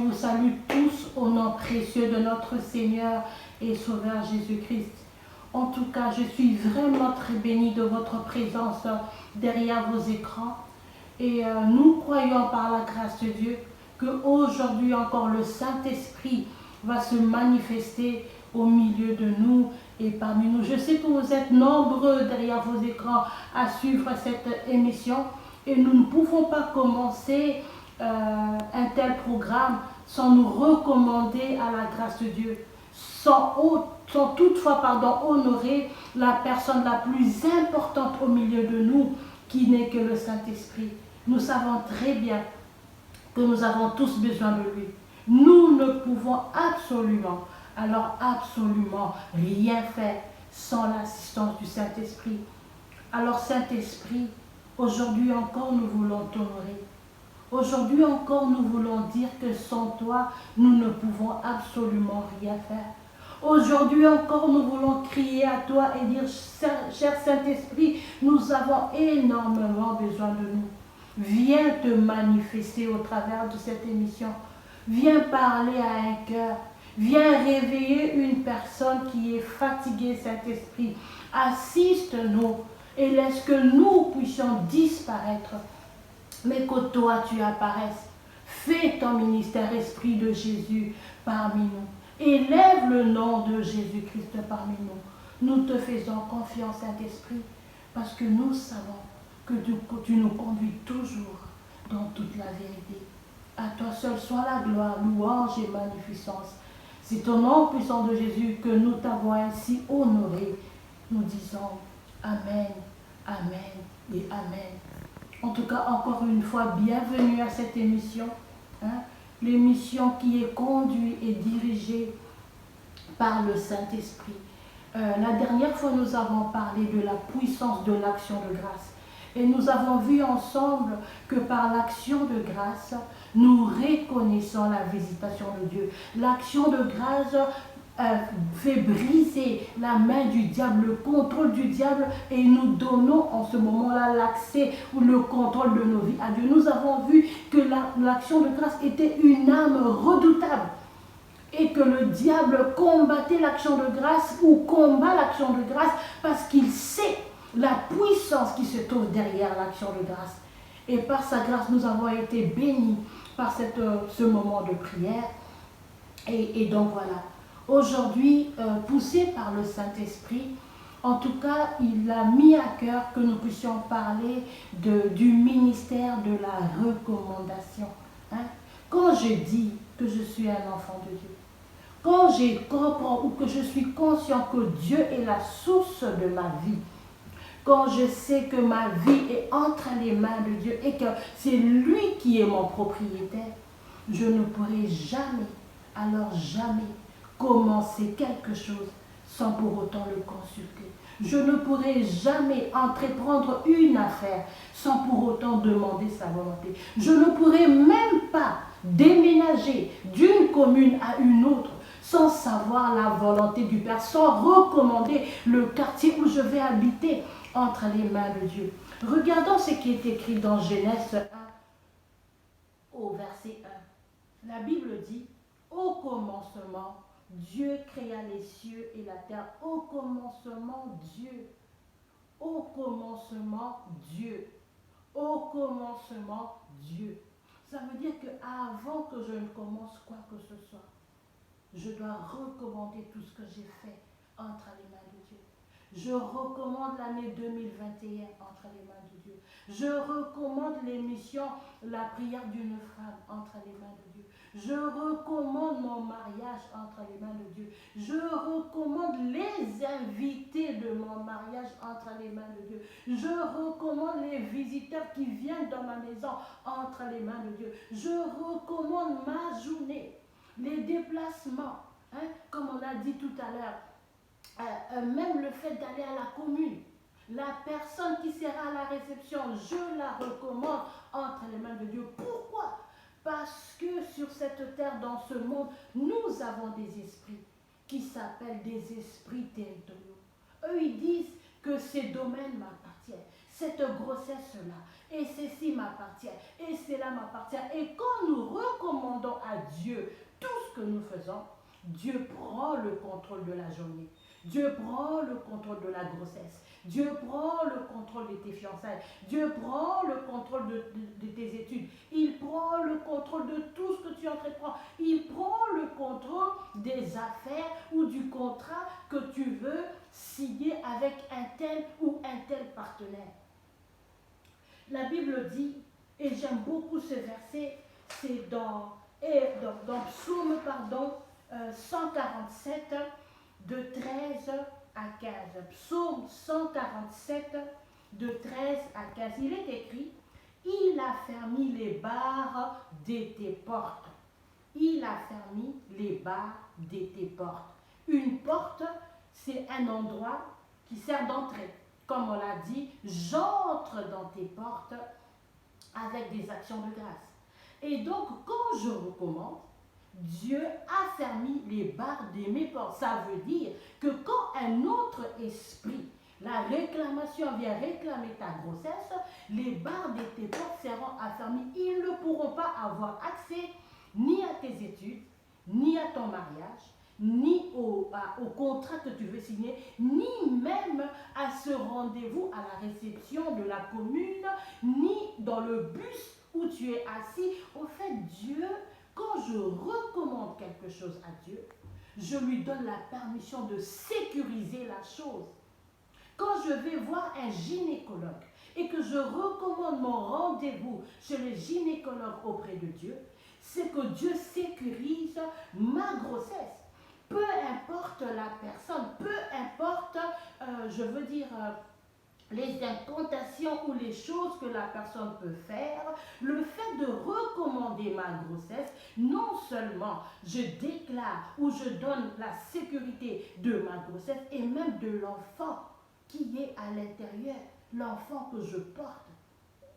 vous salue tous au nom précieux de notre Seigneur et Sauveur Jésus-Christ. En tout cas, je suis vraiment très bénie de votre présence derrière vos écrans. Et nous croyons par la grâce de Dieu qu'aujourd'hui encore le Saint-Esprit va se manifester au milieu de nous et parmi nous. Je sais que vous êtes nombreux derrière vos écrans à suivre cette émission et nous ne pouvons pas commencer un tel programme sans nous recommander à la grâce de Dieu, sans toutefois honorer la personne la plus importante au milieu de nous, qui n'est que le Saint-Esprit. Nous savons très bien que nous avons tous besoin de lui. Nous ne pouvons absolument rien faire sans l'assistance du Saint-Esprit. Alors Saint-Esprit, aujourd'hui encore nous voulons t'honorer. Aujourd'hui encore nous voulons dire que sans toi, nous ne pouvons absolument rien faire. Aujourd'hui encore nous voulons crier à toi et dire, cher Saint-Esprit, nous avons énormément besoin de nous. Viens te manifester au travers de cette émission. Viens parler à un cœur. Viens réveiller une personne qui est fatiguée, Saint-Esprit. Assiste-nous et laisse que nous puissions disparaître. Mais que toi tu apparaisses. Fais ton ministère, Esprit de Jésus, parmi nous. Élève le nom de Jésus-Christ parmi nous. Nous te faisons confiance, Saint-Esprit, parce que nous savons que tu nous conduis toujours dans toute la vérité. À toi seul soit la gloire, louange et magnificence. C'est au nom puissant de Jésus que nous t'avons ainsi honoré. Nous disons Amen, Amen et Amen. En tout cas, encore une fois, bienvenue à cette émission. L'émission qui est conduite et dirigée par le Saint-Esprit. La dernière fois, nous avons parlé de la puissance de l'action de grâce. Et nous avons vu ensemble que par l'action de grâce, nous reconnaissons la visitation de Dieu. L'action de grâce fait briser la main du diable, le contrôle du diable, et nous donnons en ce moment-là l'accès ou le contrôle de nos vies à Dieu. Nous avons vu que l'action de grâce était une arme redoutable et que le diable combattait l'action de grâce ou combat l'action de grâce parce qu'il sait la puissance qui se trouve derrière l'action de grâce. Et par sa grâce, nous avons été bénis par ce moment de prière. Et donc voilà. Aujourd'hui, poussé par le Saint-Esprit, en tout cas, il a mis à cœur que nous puissions parler du ministère de la recommandation. Quand je dis que je suis un enfant de Dieu, quand je comprends ou que je suis conscient que Dieu est la source de ma vie, quand je sais que ma vie est entre les mains de Dieu et que c'est lui qui est mon propriétaire, je ne pourrai jamais, alors jamais, commencer quelque chose sans pour autant le consulter. Je ne pourrai jamais entreprendre une affaire sans pour autant demander sa volonté. Je ne pourrai même pas déménager d'une commune à une autre sans savoir la volonté du Père, sans recommander le quartier où je vais habiter entre les mains de Dieu. Regardons ce qui est écrit dans Genèse 1 au verset 1. La Bible dit, au commencement, Dieu créa les cieux et la terre. Au commencement, Dieu. Au commencement, Dieu. Au commencement, Dieu. Ça veut dire qu'avant que je ne commence quoi que ce soit, je dois recommander tout ce que j'ai fait entre les mains de Dieu. Je recommande l'année 2021 entre les mains de Dieu. Je recommande l'émission La prière d'une femme entre les mains de Dieu. Je recommande mon mariage entre les mains de Dieu. Je recommande les invités de mon mariage entre les mains de Dieu. Je recommande les visiteurs qui viennent dans ma maison entre les mains de Dieu. Je recommande ma journée, les déplacements, comme on a dit tout à l'heure, même le fait d'aller à la commune. La personne qui sera à la réception, je la recommande entre les mains de Dieu. Pourquoi ? Parce que sur cette terre, dans ce monde, nous avons des esprits qui s'appellent des esprits territoriaux. Eux, ils disent que ces domaines m'appartiennent, cette grossesse-là, et ceci m'appartient, et cela m'appartient. Et quand nous recommandons à Dieu Dieu tout ce que nous faisons, Dieu prend le contrôle de la journée. Dieu prend le contrôle de la grossesse. Dieu prend le contrôle de tes fiançailles. Dieu prend le contrôle de tes études. Il prend le contrôle de tout ce que tu entreprends. Il prend le contrôle des affaires ou du contrat que tu veux signer avec un tel ou un tel partenaire. La Bible dit, et j'aime beaucoup ce verset, c'est dans Psaume 147, de 13 à 15. Psaume 147, de 13 à 15. Il est écrit, « Il a fermé les barres de tes portes. Il a fermé les barres de tes portes. » Une porte, c'est un endroit qui sert d'entrée. Comme on l'a dit, j'entre dans tes portes avec des actions de grâce. Et donc, quand je recommande, Dieu a fermé les barres de mes portes. Ça veut dire que quand un autre esprit, la réclamation vient réclamer ta grossesse, les barres de tes portes seront affermies. Ils ne pourront pas avoir accès ni à tes études, ni à ton mariage, ni au contrat que tu veux signer, ni même à ce rendez-vous à la réception de la commune, ni dans le bus où tu es assis. Au fait, Dieu, quand je recommande quelque chose à Dieu, je lui donne la permission de sécuriser la chose. Quand je vais voir un gynécologue et que je recommande mon rendez-vous chez le gynécologue auprès de Dieu, c'est que Dieu sécurise ma grossesse. Peu importe la personne, peu importe, les incantations ou les choses que la personne peut faire, le fait de recommander ma grossesse, non seulement je déclare ou je donne la sécurité de ma grossesse et même de l'enfant qui est à l'intérieur, l'enfant que je porte.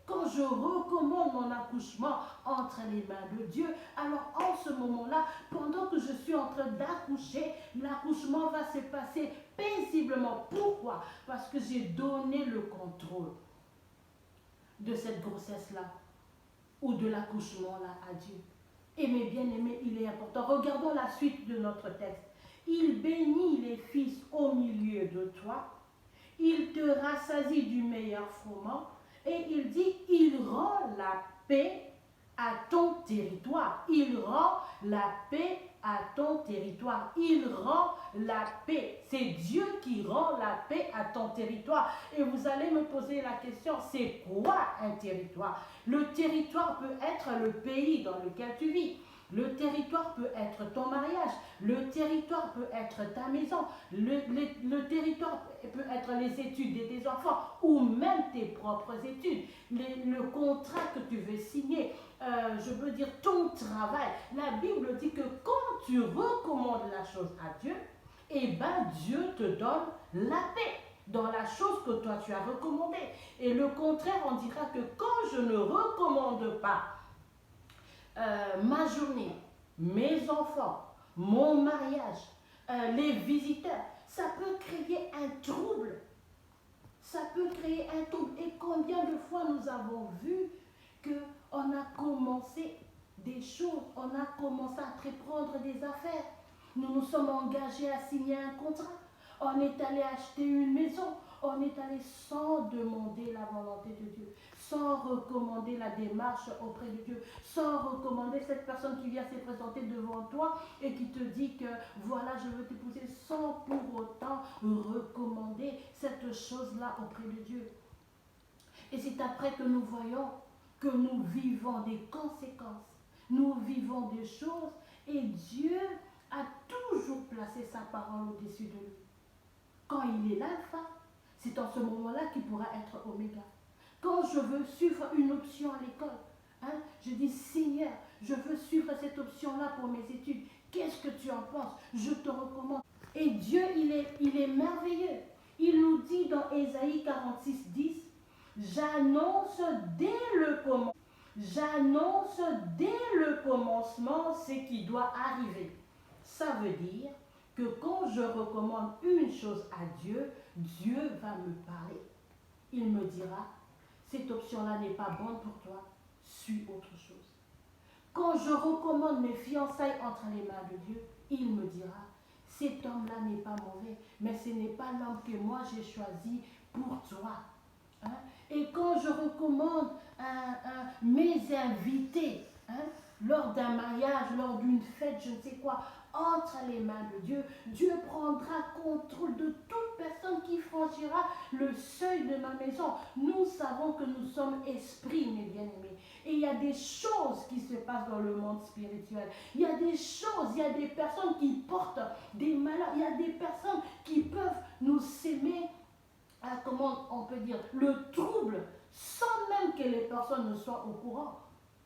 Quand je recommande mon accouchement entre les mains de Dieu, alors en ce moment-là, pendant que je suis en train d'accoucher, l'accouchement va se passer paisiblement. Pourquoi? Parce que j'ai donné le contrôle de cette grossesse-là ou de l'accouchement-là à Dieu. Et mes bien-aimés, il est important. Regardons la suite de notre texte. Il bénit les fils au milieu de toi. Il te rassasie du meilleur froment. Et il dit, il rend la paix à ton territoire. Il rend la paix à ton territoire. Il rend la paix. C'est Dieu qui rend la paix à ton territoire. Et vous allez me poser la question, c'est quoi un territoire? Le territoire peut être le pays dans lequel tu vis. Le territoire peut être ton mariage, le territoire peut être ta maison, le territoire peut être les études de tes enfants ou même tes propres études, le contrat que tu veux signer, je veux dire ton travail. La Bible dit que quand tu recommandes la chose à Dieu, eh bien Dieu te donne la paix dans la chose que toi tu as recommandée. Et le contraire, on dira que quand je ne recommande pas ma journée, mes enfants, mon mariage, les visiteurs, ça peut créer un trouble. Ça peut créer un trouble. Et combien de fois nous avons vu qu'on a commencé des choses, on a commencé à entreprendre des affaires. Nous nous sommes engagés à signer un contrat. On est allé acheter une maison. On est allé sans demander la volonté de Dieu, sans recommander la démarche auprès de Dieu, sans recommander cette personne qui vient se présenter devant toi et qui te dit que voilà, je veux t'épouser, sans pour autant recommander cette chose-là auprès de Dieu. Et c'est après que nous voyons que nous vivons des conséquences, nous vivons des choses et Dieu a toujours placé sa parole au-dessus de nous. Quand il est l'alpha, c'est en ce moment-là qu'il pourra être oméga. Quand je veux suivre une option à l'école, je dis Seigneur, je veux suivre cette option-là pour mes études. Qu'est-ce que tu en penses? Je te recommande. Et Dieu, il est merveilleux. Il nous dit dans Ésaïe 46, 10, j'annonce dès le commencement ce qui doit arriver. Ça veut dire que quand je recommande une chose à Dieu, Dieu va me parler. Il me dira, cette option-là n'est pas bonne pour toi, suis autre chose. Quand je recommande mes fiançailles entre les mains de Dieu, il me dira, cet homme-là n'est pas mauvais, mais ce n'est pas l'homme que moi j'ai choisi pour toi. Hein? Et quand je recommande mes invités, hein, lors d'un mariage, lors d'une fête, je ne sais quoi, entre les mains de Dieu, Dieu prendra contrôle de toute personne qui franchira le seuil de ma maison. Nous savons que nous sommes esprits, mes bien-aimés. Et il y a des choses qui se passent dans le monde spirituel. Il y a des choses, il y a des personnes qui portent des malheurs. Il y a des personnes qui peuvent nous s'aimer, comment on peut dire, le trouble, sans même que les personnes ne soient au courant.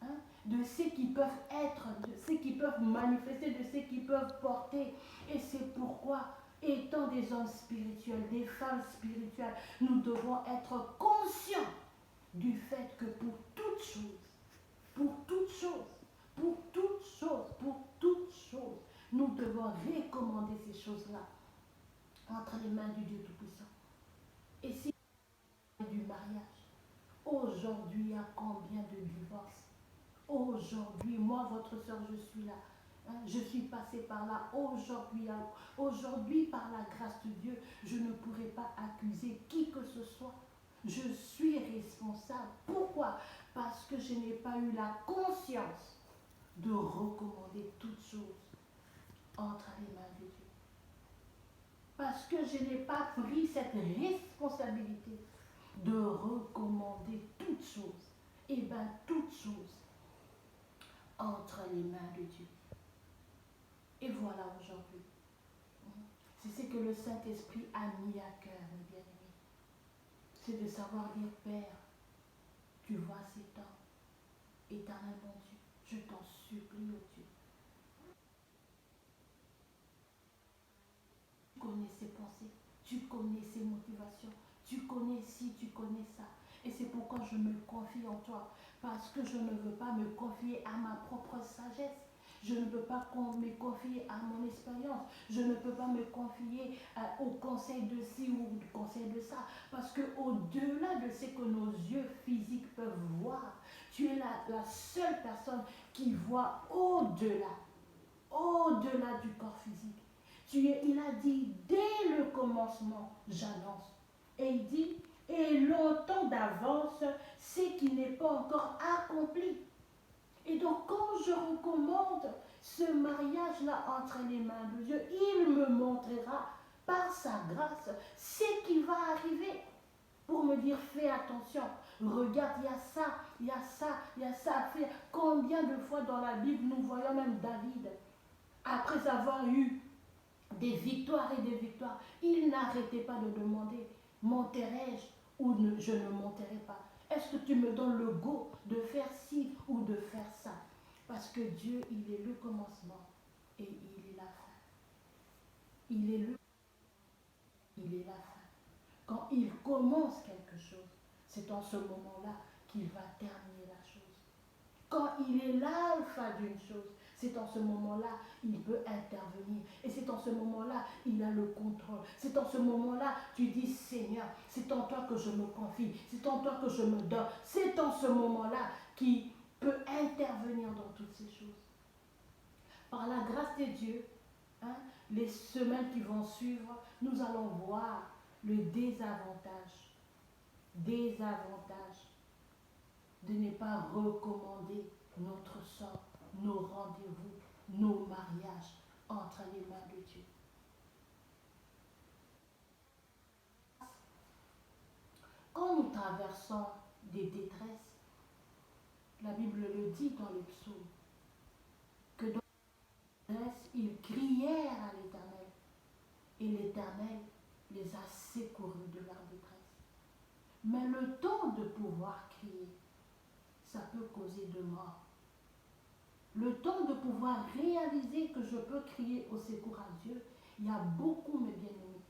Hein, de ce qui peuvent être, de ce qui peuvent manifester, de ce qui peuvent porter. Et c'est pourquoi, étant des hommes spirituels, des femmes spirituelles, nous devons être conscients du fait que pour toute chose, pour toute chose, pour toute chose, pour toute chose, nous devons recommander ces choses-là entre les mains du Dieu Tout-Puissant. Et si du mariage, aujourd'hui, il y a combien de divorces? Aujourd'hui, moi, votre soeur, je suis là. Hein, je suis passée par là. Aujourd'hui, par la grâce de Dieu, je ne pourrai pas accuser qui que ce soit. Je suis responsable. Pourquoi? Parce que je n'ai pas eu la conscience de recommander toutes choses entre les mains de Dieu. Parce que je n'ai pas pris cette responsabilité de recommander toutes choses. Et bien, toutes choses entre les mains de Dieu. Et voilà aujourd'hui. C'est ce que le Saint-Esprit a mis à cœur, mes bien-aimés. C'est de savoir dire, Père, tu vois cet homme, éternel mon Dieu, je t'en supplie, oh Dieu. Tu connais ses pensées, tu connais ses motivations, tu connais ci, tu connais ça. Et c'est pourquoi je me confie en toi, parce que je ne veux pas me confier à ma propre sagesse. Je ne peux pas me confier à mon expérience. Je ne peux pas me confier au conseil de ci ou au conseil de ça. Parce qu'au-delà de ce que nos yeux physiques peuvent voir, tu es la seule personne qui voit au-delà du corps physique. Il a dit, dès le commencement, j'annonce. Et il dit, et longtemps d'avance, ce qui n'est pas encore accompli. Et donc, quand je recommande ce mariage-là entre les mains de Dieu, il me montrera par sa grâce ce qui va arriver pour me dire, fais attention, regarde, il y a ça, il y a ça, il y a ça à faire. Combien de fois dans la Bible, nous voyons même David, après avoir eu des victoires et des victoires, il n'arrêtait pas de demander, monterai-je ou je ne monterai pas? Est-ce que tu me donnes le go de faire ci ou de faire ça? Parce que Dieu, il est le commencement et il est la fin. Il est la fin. Quand il commence quelque chose, c'est en ce moment-là qu'il va terminer la chose. Quand il est l'alpha d'une chose, c'est en ce moment-là il peut intervenir. Et c'est en ce moment-là il a le contrôle. C'est en ce moment-là tu dis, Seigneur, c'est en toi que je me confie. C'est en toi que je me donne. C'est en ce moment-là qu'il peut intervenir dans toutes ces choses. Par la grâce de Dieu, les semaines qui vont suivre, nous allons voir le désavantage de ne pas recommander notre sort, nos rendez-vous, nos mariages entre les mains de Dieu. Quand nous traversons des détresses, la Bible le dit dans les psaumes, que dans la détresse, ils crièrent à l'Éternel, et l'Éternel les a secourus de leur détresse. Mais le temps de pouvoir crier, ça peut causer de mort. Le temps de pouvoir réaliser que je peux crier au secours à Dieu, il y a beaucoup, mes bien-aimés,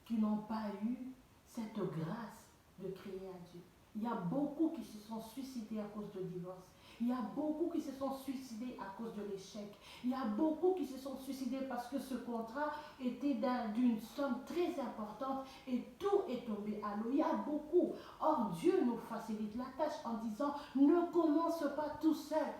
qui n'ont pas eu cette grâce de crier à Dieu. Il y a beaucoup qui se sont suicidés à cause de divorce. Il y a beaucoup qui se sont suicidés à cause de l'échec. Il y a beaucoup qui se sont suicidés parce que ce contrat était d'une somme très importante et tout est tombé à l'eau. Il y a beaucoup. Or, Dieu nous facilite la tâche en disant, ne commence pas tout seul.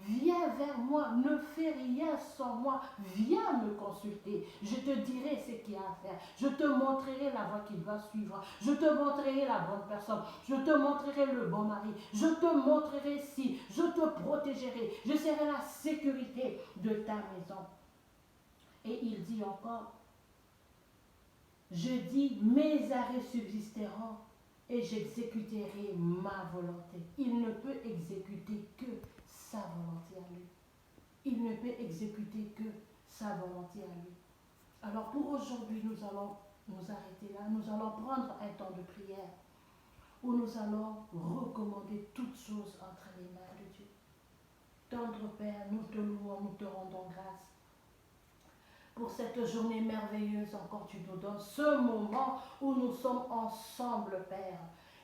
Viens vers moi, ne fais rien sans moi, viens me consulter. Je te dirai ce qu'il y a à faire. Je te montrerai la voie qu'il doit suivre. Je te montrerai la bonne personne. Je te montrerai le bon mari. Je te montrerai si. Je te protégerai. Je serai la sécurité de ta maison. Et il dit encore, je dis, mes arrêts subsisteront et j'exécuterai ma volonté. Il ne peut exécuter que sa volonté à lui. Il ne peut exécuter que sa volonté à lui. Alors pour aujourd'hui, nous allons nous arrêter là. Nous allons prendre un temps de prière où nous allons recommander toutes choses entre les mains de Dieu. Tendre Père, nous te louons, nous te rendons grâce pour cette journée merveilleuse encore tu nous donnes, ce moment où nous sommes ensemble, Père,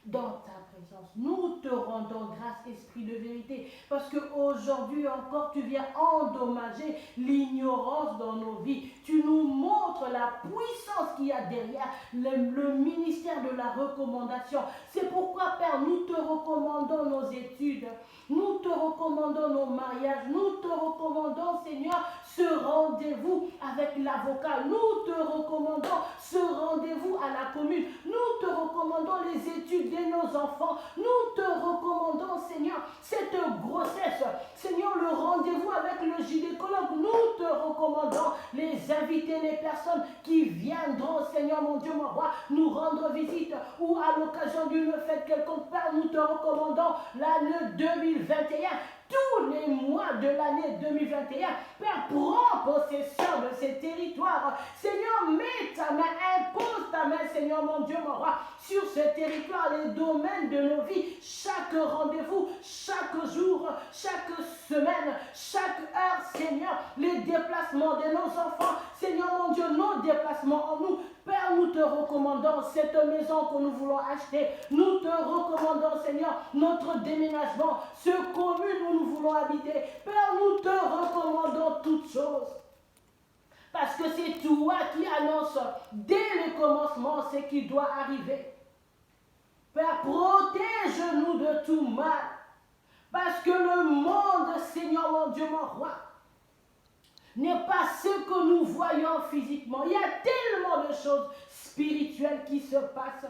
dans ta présence. Nous te rendons grâce, Esprit de vérité, parce qu'aujourd'hui encore, tu viens endommager l'ignorance dans nos vies. Tu nous montres la puissance qu'il y a derrière le ministère de la recommandation. C'est pourquoi, Père, nous te recommandons nos études, nous te recommandons nos mariages, nous te recommandons, Seigneur, ce rendez-vous avec l'avocat. Nous te recommandons ce rendez-vous à la commune. Nous te recommandons les études de nos enfants. Nous te recommandons, Seigneur, cette grossesse. Seigneur, le rendez-vous avec le gynécologue. Nous te recommandons les invités, les personnes qui viendront, Seigneur, mon Dieu, mon roi, nous rendre visite ou à l'occasion d'une fête quelconque. Père, nous te recommandons l'année 2021. Tous les mois de l'année 2021, Père, prends possession de ces territoires. Seigneur, mets ta main, impose ta main, Seigneur, mon Dieu, mon roi, sur ces territoires, les domaines de nos vies, chaque rendez-vous, chaque jour, chaque semaine, chaque heure, Seigneur, les déplacements de nos enfants, Seigneur, mon Dieu, nos déplacements en nous. Père, nous te recommandons cette maison que nous voulons acheter. Nous te recommandons, Seigneur, notre déménagement, ce commune où nous voulons habiter. Père, nous te recommandons toutes choses. Parce que c'est toi qui annonces dès le commencement ce qui doit arriver. Père, protège-nous de tout mal. Parce que le monde, Seigneur, mon Dieu, mon roi, n'est pas ce que nous voyons physiquement. Il y a tellement de choses spirituelles qui se passent.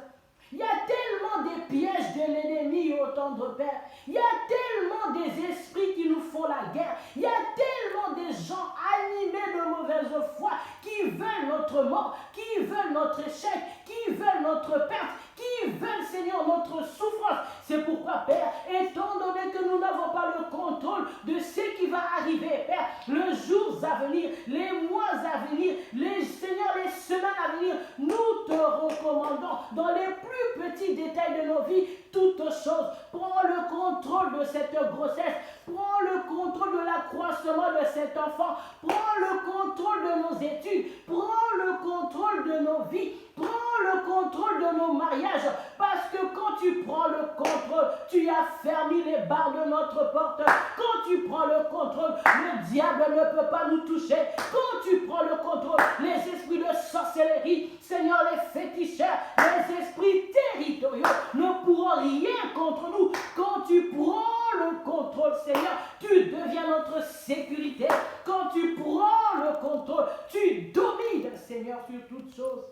Il y a tellement des pièges de l'ennemi, ô tendre Père. Il y a tellement des esprits qui nous font la guerre. Il y a tellement des gens animés de mauvaise foi qui veulent notre mort, qui veulent notre échec, qui veulent notre perte, qui veulent, Seigneur, notre souffrance. C'est pourquoi, Père, étant donné que nous n'avons pas le contrôle de ce qui va arriver, Père, les jours à venir, les mois à venir, Seigneur, les semaines à venir, nous te recommandons dans les plus petits détails de nos vies, toutes choses. Prends le contrôle de cette grossesse, prends le contrôle de l'accroissement de cet enfant, prends le contrôle de nos études, prends le contrôle de nos vies, prends le contrôle de nos mariages, parce que quand tu prends le contrôle, tu as fermé les barres de notre porte. Quand tu prends le contrôle, le diable ne peut pas nous toucher. Quand tu prends le contrôle, les esprits de sorcellerie, Seigneur, les féticheurs, les esprits territoriaux ne pourront rien contre nous. Quand tu prends le contrôle, Seigneur, tu deviens notre sécurité. Quand tu prends le contrôle, tu domines, Seigneur, sur toutes choses.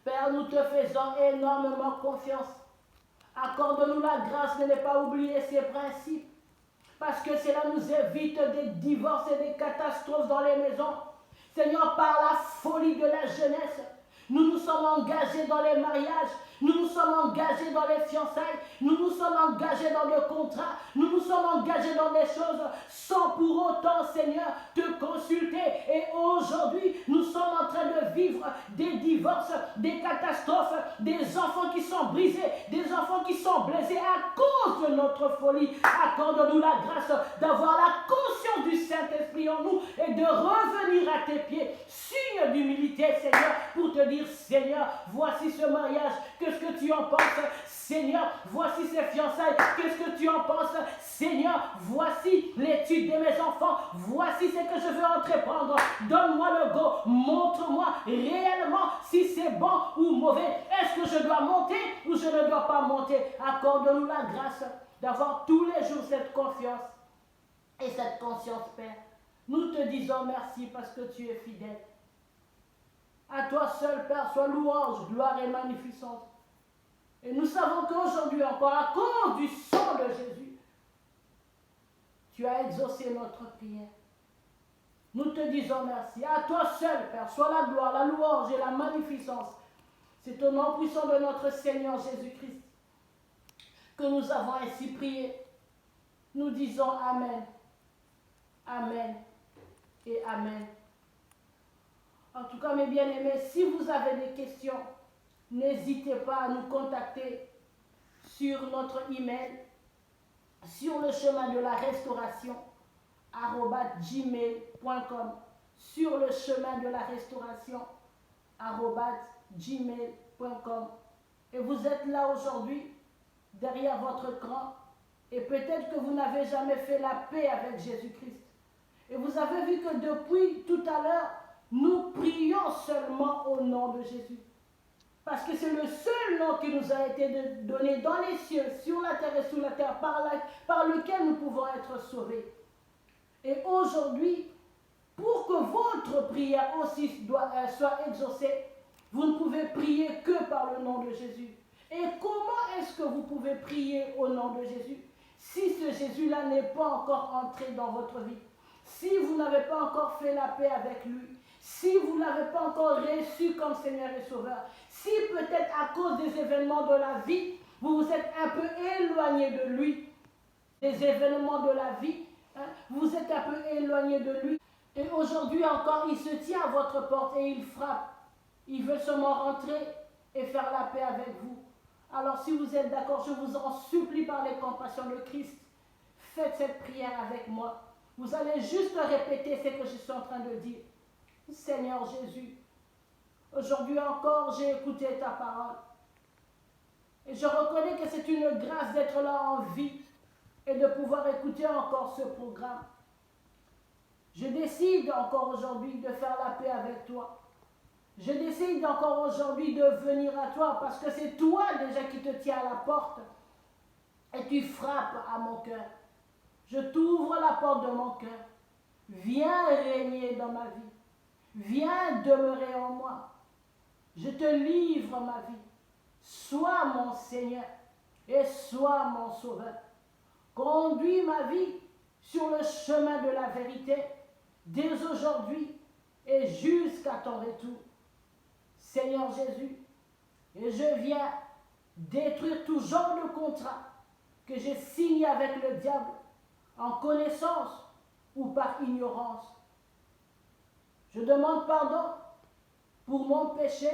Père, nous te faisons énormément confiance. Accorde-nous la grâce de ne pas oublier ces principes, parce que cela nous évite des divorces et des catastrophes dans les maisons. Seigneur, par la folie de la jeunesse, nous nous sommes engagés dans les mariages, nous nous sommes engagés dans les fiançailles, nous nous sommes engagés dans le contrat, nous nous sommes engagés dans des choses sans pour autant, Seigneur, te consulter. Et aujourd'hui, nous sommes en train de vivre des divorces, des catastrophes, des enfants qui sont brisés, des enfants qui sont blessés à cause de notre folie. Accorde-nous la grâce d'avoir la conscience du Saint-Esprit en nous et de revenir à tes pieds, signe d'humilité, Seigneur, pour te dire, Seigneur, voici ce mariage, qu'est-ce que tu en penses? Seigneur, voici ces fiançailles, qu'est-ce que tu en penses? Seigneur, voici l'étude de mes enfants, voici ce que je veux entreprendre. Donne-moi le go, montre-moi réellement si c'est bon ou mauvais. Est-ce que je dois monter ou je ne dois pas monter? Accorde-nous la grâce d'avoir tous les jours cette confiance et cette conscience, Père. Nous te disons merci parce que tu es fidèle. À toi seul, Père, soit louange, gloire et magnificence. Et nous savons qu'aujourd'hui encore, à cause du sang de Jésus, tu as exaucé notre prière. Nous te disons merci. À toi seul, Père, soit la gloire, la louange et la magnificence. C'est au nom puissant de notre Seigneur Jésus-Christ que nous avons ainsi prié. Nous disons Amen, Amen et Amen. En tout cas, mes bien-aimés, si vous avez des questions, n'hésitez pas à nous contacter sur notre email, sur le chemin de la restauration, @gmail.com, sur le chemin de la restauration, @gmail.com. Et vous êtes là aujourd'hui, derrière votre écran, et peut-être que vous n'avez jamais fait la paix avec Jésus-Christ. Et vous avez vu que depuis tout à l'heure, nous prions seulement au nom de Jésus. Parce que c'est le seul nom qui nous a été donné dans les cieux, sur la terre et sous la terre, par lequel nous pouvons être sauvés. Et aujourd'hui, pour que votre prière aussi soit exaucée, vous ne pouvez prier que par le nom de Jésus. Et comment est-ce que vous pouvez prier au nom de Jésus si ce Jésus-là n'est pas encore entré dans votre vie? Si vous n'avez pas encore fait la paix avec lui, si vous ne l'avez pas encore reçu comme Seigneur et Sauveur, si peut-être à cause des événements de la vie, vous vous êtes un peu éloigné de lui, des événements de la vie, vous êtes un peu éloigné de lui, et aujourd'hui encore, il se tient à votre porte et il frappe. Il veut seulement rentrer et faire la paix avec vous. Alors si vous êtes d'accord, je vous en supplie par les compassions de Christ, faites cette prière avec moi. Vous allez juste répéter ce que je suis en train de dire. Seigneur Jésus, aujourd'hui encore, j'ai écouté ta parole. Et je reconnais que c'est une grâce d'être là en vie et de pouvoir écouter encore ce programme. Je décide encore aujourd'hui de faire la paix avec toi. Je décide encore aujourd'hui de venir à toi parce que c'est toi déjà qui te tiens à la porte et tu frappes à mon cœur. Je t'ouvre la porte de mon cœur. Viens régner dans ma vie. Viens demeurer en moi. Je te livre ma vie. Sois mon Seigneur et sois mon Sauveur. Conduis ma vie sur le chemin de la vérité dès aujourd'hui et jusqu'à ton retour. Seigneur Jésus, et je viens détruire tout genre de contrat que j'ai signé avec le diable en connaissance ou par ignorance. Je demande pardon pour mon péché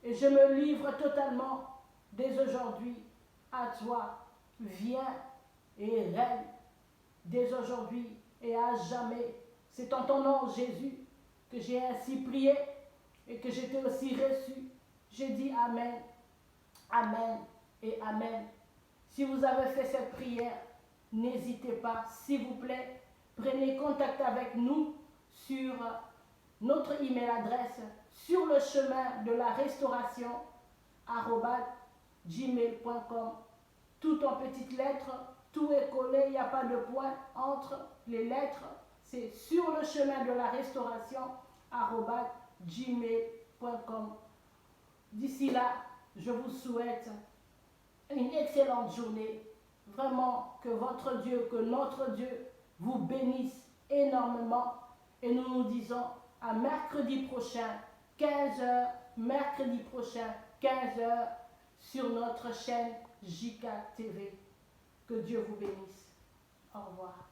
et je me livre totalement dès aujourd'hui à toi. Viens et règne dès aujourd'hui et à jamais. C'est en ton nom, Jésus, que j'ai ainsi prié et que je t'ai aussi reçu. J'ai dit Amen, Amen et Amen. Si vous avez fait cette prière, n'hésitez pas, s'il vous plaît, prenez contact avec nous sur notre email adresse, sur le chemin de la restauration, @gmail.com. Tout en petites lettres, tout est collé, il n'y a pas de point entre les lettres. C'est sur le chemin de la restauration, @gmail.com. D'ici là, je vous souhaite une excellente journée. Vraiment, que votre Dieu, que notre Dieu vous bénisse énormément. Et nous nous disons à mercredi prochain, 15h, mercredi prochain, 15h, sur notre chaîne JK TV. Que Dieu vous bénisse. Au revoir.